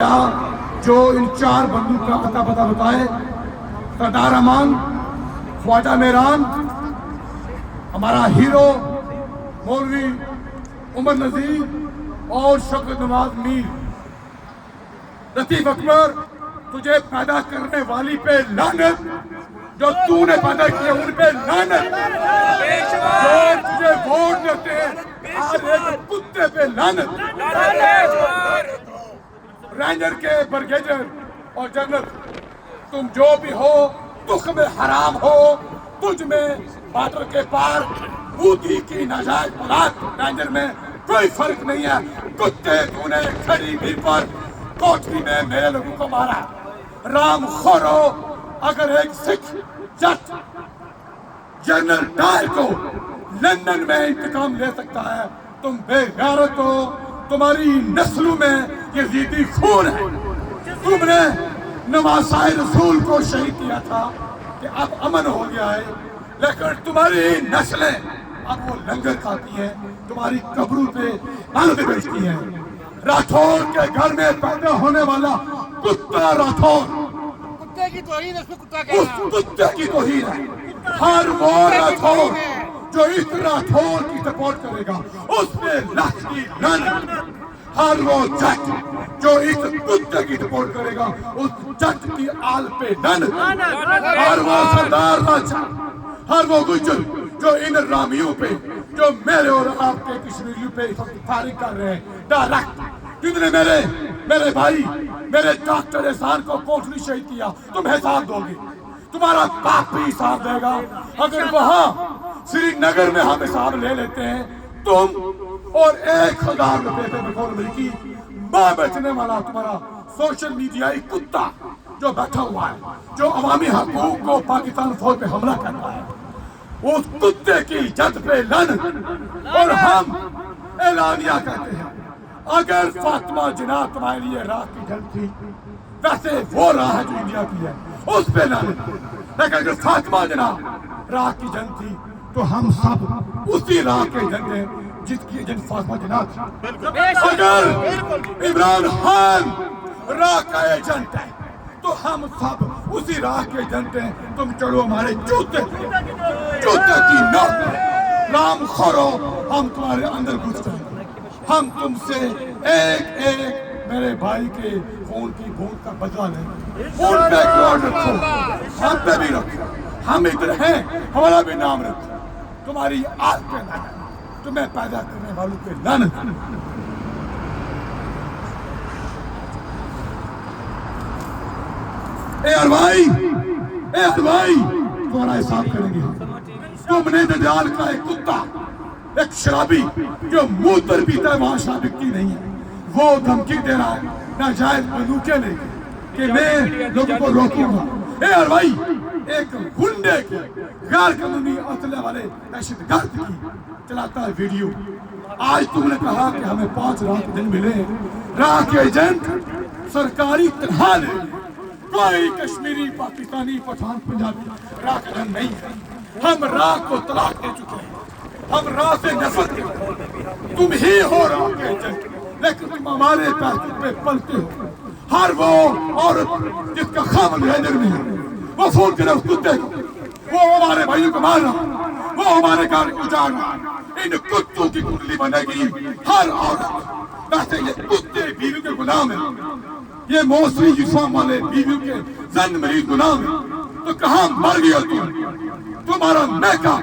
जो इन चार बंदूक का अता पता बताए, सरदार अमान, ख्वाजा मेहरान, हमारा हीरो मौलवी उमर नजीर और शौकत नवाज मीर। लतीफ अकबर, तुझे पैदा करने वाली पे लानत, जो तूने पैदा किया उन पे लानत, जो तुझे वोट देते हैं आज एक कुत्ते पे लानत। रेंजर के ब्रिगेडियर और जनरल, तुम जो भी हो, तुख में हराम हो, तुझ में बॉर्डर के पार बूदी की नाजायज औलाद रेंजर में कोई फर्क नहीं है। कुत्ते, तूने खड़ी भी पर कोठरी में मेरे लोगों को मारा। राम खोरो, अगर एक सिख जट जनरल डायर को लंदन में इंतकाम ले सकता है, तुम बेगैरत हो, तुम्हारी नस्लों में यजीदी खून है। तुमने नवासाए रसूल को शहीद किया था कि अब अमन हो गया है, लेकिन तुम्हारी नस्लें अब वो लंगर खाती हैं, तुम्हारी कब्रों पे मानवतें बेचती हैं। राठौर के घर में पैदा होने वाला कुत्ता राठौर, कुत्ते की तौहीन है, उसमें कुत्ता उस कुत्ते की तौहीन है। हर वो राठौर जो इस राठौर की सपोर्ट करेगा उस पे लाख की लानत। हर वो जट जो इस कुत्ते की सपोर्ट करेगा उस जट की आल पे लानत। हर वो सरदार राजा, हर वो गुजर जो इन रामियों पे, जो मेरे और आपके कश्मीरियों पे फायरिंग कर रहे हैं डायरेक्ट, जिन्होंने मेरे भाई, मेरे डॉक्टर एहसान को कोठरी शहीद किया, तुम हिसाब दोगे, तुम्हारा बाप भी हिसाब देगा। अगर वहां श्रीनगर में हम हिसाब ले लेते हैं, तुम और 1000 रुपए पे बकौल मिल्की मां बेचने वाला तुम्हारा सोशल मीडियाई कुत्ता जो बैठा हुआ है, जो अवामी हकूक को पाकिस्तान फौज पे हमला करता है, उस कुत्ते की जद पे लानत। और हम एलानिया कहते हैं, अगर फातिमा जिन्ना तुम्हारे लिए रात की जंग थी, वैसे वो राह है जो इंडिया की है, उस पे लानत। लेकिन अगर फातिमा जिन्ना रात की जंग थी तो हम सब उसी राह के एजेंट हैं जिसकी एजेंट फातिमा जिन्ना थी। अगर इमरान खान राह का एजेंट है तो हम सब उसी राह के एजेंट हैं। तुम चढ़ो हमारे जूते की नोक पे, राम खोरो, हम तुम्हारे अंदर घुस जाएंगे। हम तुमसे एक एक मेरे भाई के खून की बूंद का बदला लेंगे। उन पे क्रोध रखो, हम पे भी रखो, हम इधर हैं, हमारा भी नाम रखो। तुम्हारी आग पे लानत, तुम्हें पैदा करने वालों पे लानत। ए हलवाई, तुम्हारा हिसाब करेंगे। तुमने दजाल का एक कुत्ता, एक शराबी जो मुंह पर पीता है वहां शराब बिकती नहीं है, वो धमकी दे रहा है नाजायज बंदूकें लेके कि मैं लोगों को रोकूंगा। ए हलवाई, एक गुंडे की गैर कानूनी असले वाले दहशतगर्द की चलाता है वीडियो। आज तुमने कहा कि हमें 5 राह के दिन मिले, राह के एजेंट सरकारी तनख्वाह ले, कोई कश्मीरी, पाकिस्तानी, पठान, पंजाबी राह का एजेंट नहीं है। हम राह को तलाक दे चुके हैं, हम राह से नफरत करते हैं। तुम ही हो राह के एजेंट, लेकिन तुम हमारे पैसे पे पलते हो। हर वो औरत जिसका खामन रेंजर में है, वो फोन करे उस कुत्ते को, वो हमारे भाइयों को मारना, वो हमारे घर को उजाड़ना। इन कुत्तों की कुंडली बनेगी हर औरत। वैसे ये कुत्ते बीवी के गुलाम है, ये मौसमी यूनिफॉर्म वाले बीवी के जन मरीज गुलाम है। तो कहाँ मर गया तुम्हारा मैका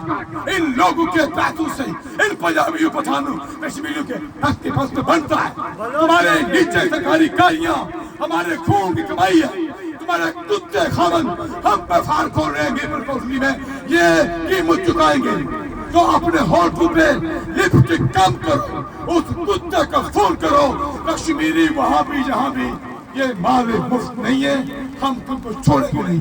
इन लोगों के पैसों से, इन पंजाबियों, पठानों, कश्मीरियों के हक के फंस बनता है। तुम्हारे नीचे सरकारी गाड़ियां हमारे खून की कमाई है। तुम्हारे कुत्ते खावन हम पे फार खोल रहे हैं में, ये कीमत चुकाएंगे। तो अपने होठों पे लिपस्टिक कम करो, उस कुत्ते का फोन करो। कश्मीरी वहां भी जहां भी, ये मावे मुफ्त नहीं है, हम तुमको छोड़ेंगे नहीं।